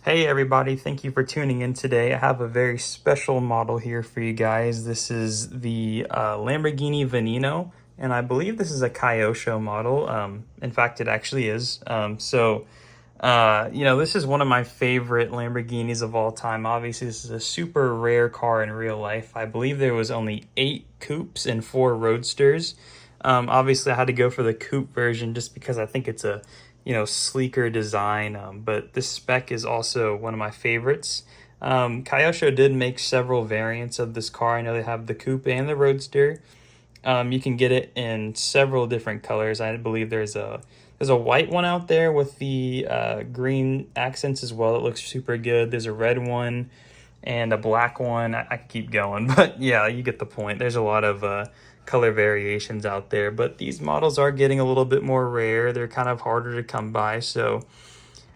Hey everybody, thank you for tuning in today. I have a very special model here for you guys. This is the Lamborghini Veneno, and I believe this is a Kyosho model. In fact, it actually is. This is one of my favorite Lamborghinis of all time. Obviously, this is a super rare car in real life. I believe there was only 8 coupes and 4 roadsters. Obviously, I had to go for the coupe version just because I think it's a sleeker design. But this spec is also one of my favorites. Kyosho did make several variants of this car. I know they have the coupe and the roadster. You can get it in several different colors. I believe there's a white one out there with the green accents as well. It looks super good. There's a red one and a black one. I could keep going, but yeah, you get the point. There's a lot of color variations out there, but these models are getting a little bit more rare. They're kind of harder to come by, so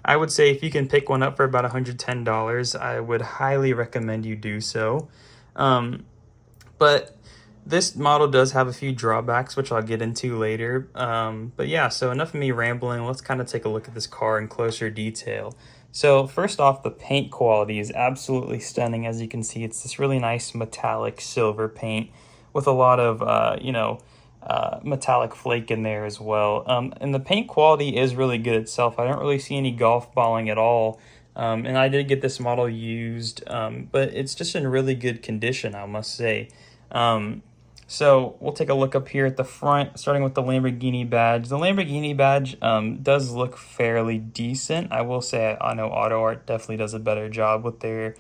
I would say if you can pick one up for about $110, I would highly recommend you do so. But this model does have a few drawbacks, which I'll get into later. But yeah, so enough of me rambling. Let's kind of take a look at this car in closer detail. So first off, the paint quality is absolutely stunning. As you can see, it's this really nice metallic silver paint with a lot of, metallic flake in there as well. And the paint quality is really good itself. I don't really see any golf balling at all. And I did get this model used, but it's just in really good condition, I must say. So we'll take a look up here at the front, starting with the Lamborghini badge. The Lamborghini badge does look fairly decent. I will say I know Auto Art definitely does a better job with their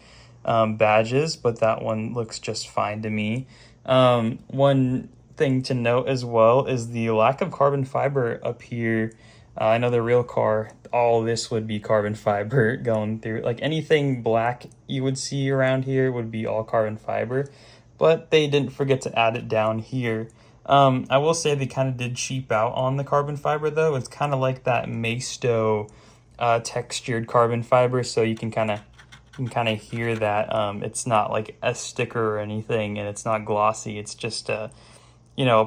badges, but that one looks just fine to me. One thing to note as well is the lack of carbon fiber up here. I know the real car, all this would be carbon fiber going through. Like anything black you would see around here would be all carbon fiber, but they didn't forget to add it down here. I will say they kind of did cheap out on the carbon fiber though. It's kind of like that Maisto textured carbon fiber, so you can kind of hear that it's not like a sticker or anything, and it's not glossy. It's just a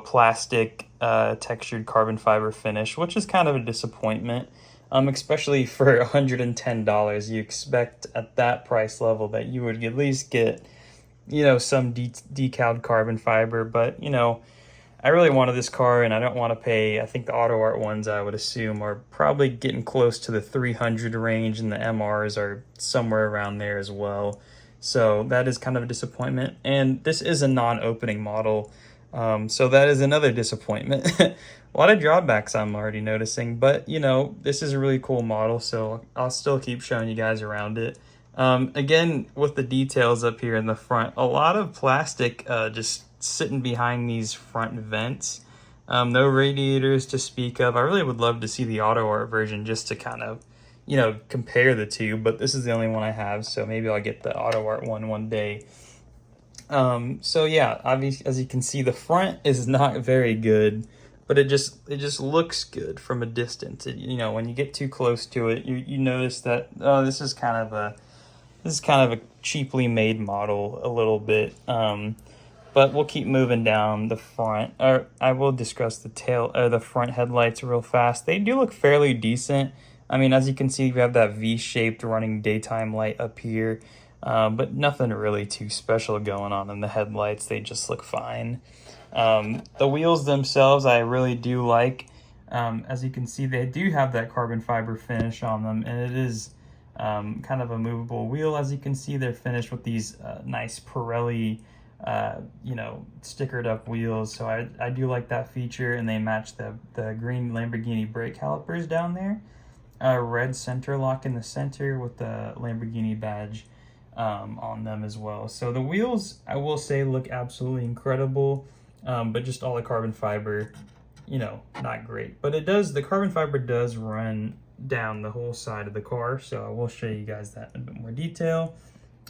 plastic textured carbon fiber finish, which is kind of a disappointment. Especially for $110, you expect at that price level that you would at least get some decaled carbon fiber, but I really wanted this car and I don't want to pay. I think the Auto Art ones, I would assume, are probably getting close to the 300 range, and the MRs are somewhere around there as well. So that is kind of a disappointment, and this is a non-opening model, so that is another disappointment. A lot of drawbacks I'm already noticing, but this is a really cool model, so I'll still keep showing you guys around it. Again, with the details up here in the front, a lot of plastic just sitting behind these front vents. No radiators to speak of. I really would love to see the Auto Art version just to kind of, compare the two, but this is the only one I have, so maybe I'll get the Auto Art one day. So yeah, obviously, as you can see, the front is not very good, but it just looks good from a distance. When you get too close to it, you notice that this is kind of a cheaply made model a little bit. But we'll keep moving down the front. I will discuss the front headlights real fast. They do look fairly decent. I mean, as you can see, we have that V-shaped running daytime light up here, but nothing really too special going on in the headlights. They just look fine. The wheels themselves, I really do like. As you can see, they do have that carbon fiber finish on them, and it is kind of a movable wheel. As you can see, they're finished with these nice Pirelli stickered up wheels, so I do like that feature, and they match the green Lamborghini brake calipers down there. Red center lock in the center with the Lamborghini badge on them as well. So the wheels, I will say, look absolutely incredible, but just all the carbon fiber, not great. But the carbon fiber does run down the whole side of the car, so I will show you guys that in a bit more detail.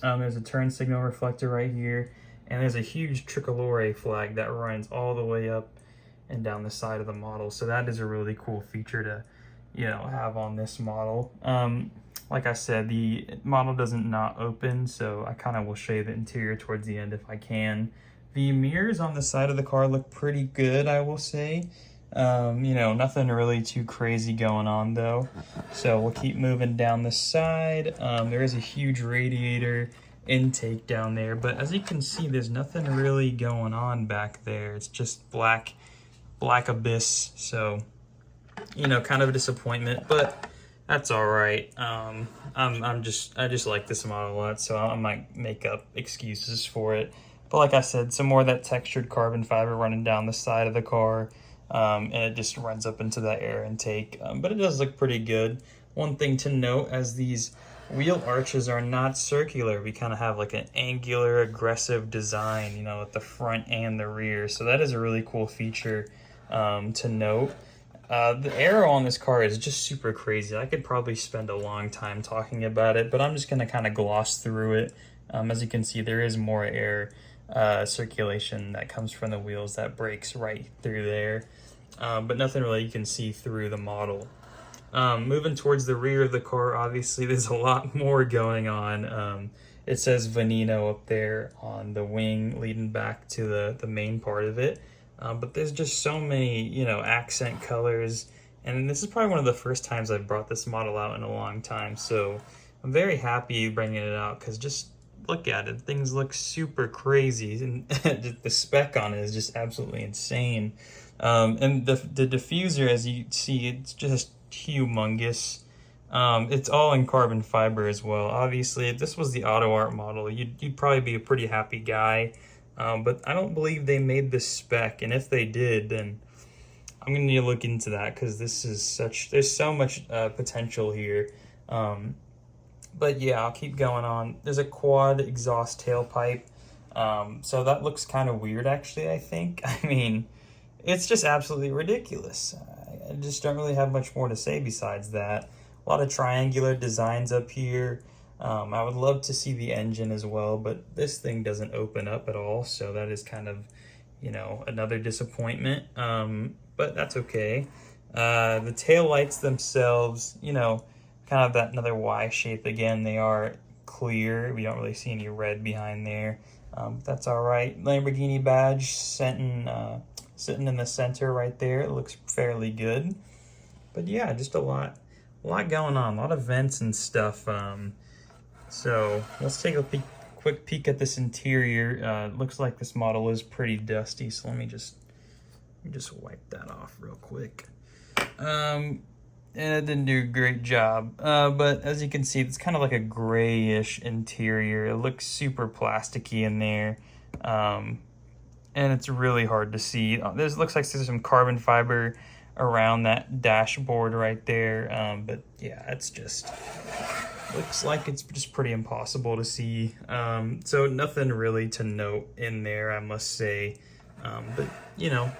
There's a turn signal reflector right here, and there's a huge tricolore flag that runs all the way up and down the side of the model, so that is a really cool feature to have on this model. Like I said, the model doesn't not open, so I kind of will show you the interior towards the end if I can. The mirrors on the side of the car look pretty good, I will say. You know, nothing really too crazy going on though. So we'll keep moving down the side. There is a huge radiator intake down there, but as you can see, there's nothing really going on back there. It's just black abyss. So, you know, kind of a disappointment, but that's all right. I just like this model a lot, so I might make up excuses for it. But like I said, some more of that textured carbon fiber running down the side of the car, and it just runs up into that air intake. But it does look pretty good. One thing to note, as these wheel arches are not circular, we kind of have like an angular, aggressive design, you know, at the front and the rear. So that is a really cool feature to note. The aero on this car is just super crazy. I could probably spend a long time talking about it, but I'm just going to kind of gloss through it. As you can see, there is more air circulation that comes from the wheels that breaks right through there, but nothing really you can see through the model. Moving towards the rear of the car, obviously there's a lot more going on. It says Veneno up there on the wing leading back to the main part of it. But there's just so many, you know, accent colors, and this is probably one of the first times I've brought this model out in a long time, so I'm very happy bringing it out, because just look at it, things look super crazy, and the spec on it is just absolutely insane. And the diffuser, as you see, it's just humongous. It's all in carbon fiber as well. Obviously, if this was the Auto Art model, you'd probably be a pretty happy guy. But I don't believe they made this spec, and if they did, then I'm gonna need to look into that, because there's so much potential here. But yeah, I'll keep going on. There's a quad exhaust tailpipe, so that looks kind of weird, actually, I think. I mean, it's just absolutely ridiculous. I just don't really have much more to say besides that. A lot of triangular designs up here. I would love to see the engine as well, but this thing doesn't open up at all, so that is kind of, you know, another disappointment, but that's okay. The tail lights themselves, you know, kind of that another Y shape again. They are clear. We don't really see any red behind there. That's all right. Lamborghini badge sitting in the center right there. It looks fairly good. But yeah, just a lot going on, a lot of vents and stuff. So let's take a quick peek at this interior. Looks like this model is pretty dusty, so let me just wipe that off real quick. And it didn't do a great job, but as you can see, it's kind of like a grayish interior. It looks super plasticky in there, and it's really hard to see. Looks like there's some carbon fiber around that dashboard right there, but yeah, it's just looks like it's just pretty impossible to see. So nothing really to note in there, I must say, but you know,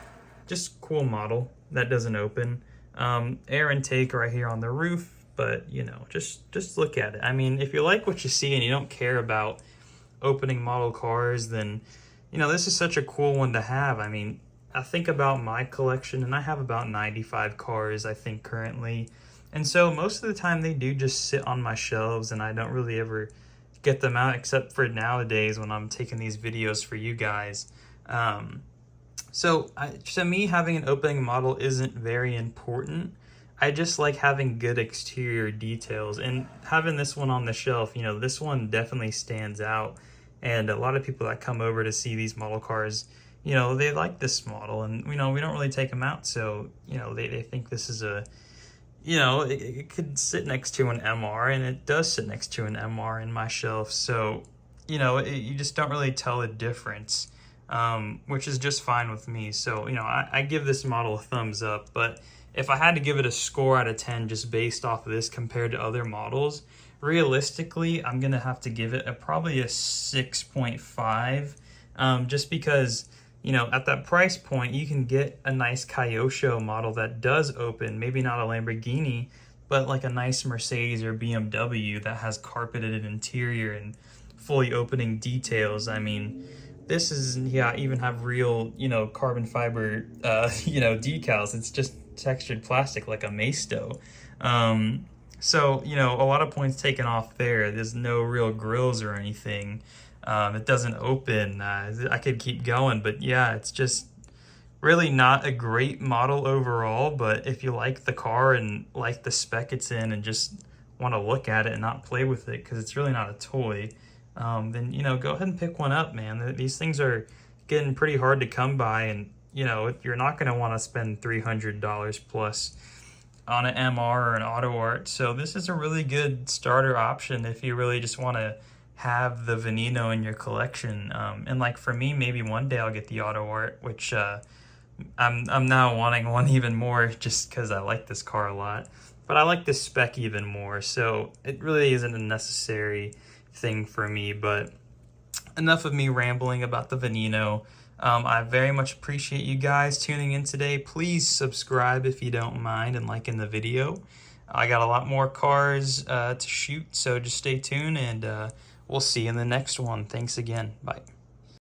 just cool model that doesn't open. Air intake right here on the roof, but you know, just look at it. I mean, if you like what you see and you don't care about opening model cars, then you know, this is such a cool one to have. I mean, I think about my collection, and I have about 95 cars, I think, currently. And so most of the time they do just sit on my shelves, and I don't really ever get them out, except for nowadays when I'm taking these videos for you guys. To me, having an opening model isn't very important. I just like having good exterior details, and having this one on the shelf, you know, this one definitely stands out. And a lot of people that come over to see these model cars, you know, they like this model, and, you know, we don't really take them out. So, you know, they think this is a, you know, it could sit next to an MR, and it does sit next to an MR in my shelf. So, you know, you just don't really tell the difference, which is just fine with me. So, you know, I give this model a thumbs up, but if I had to give it a score out of 10 just based off of this compared to other models, realistically, I'm going to have to give it probably a 6.5, just because, you know, at that price point, you can get a nice Kyosho model that does open, maybe not a Lamborghini, but like a nice Mercedes or BMW that has carpeted interior and fully opening details. I mean, this is, yeah, even have real, you know, carbon fiber, you know, decals. It's just textured plastic like a Maisto. So, you know, a lot of points taken off there. There's no real grills or anything. It doesn't open. I could keep going, but yeah, it's just really not a great model overall, but if you like the car and like the spec it's in and just want to look at it and not play with it because it's really not a toy, then, you know, go ahead and pick one up, man. These things are getting pretty hard to come by, and, you know, you're not going to want to spend $300 plus on an MR or an auto art. So this is a really good starter option if you really just want to have the Veneno in your collection. And like for me, maybe one day I'll get the auto art, which I'm now wanting one even more just because I like this car a lot. But I like this spec even more, so it really isn't a necessary thing for me. But enough of me rambling about the Veneno. I very much appreciate you guys tuning in today. Please subscribe if you don't mind and like in the video. I got a lot more cars to shoot, so just stay tuned, and we'll see you in the next one. Thanks again. Bye.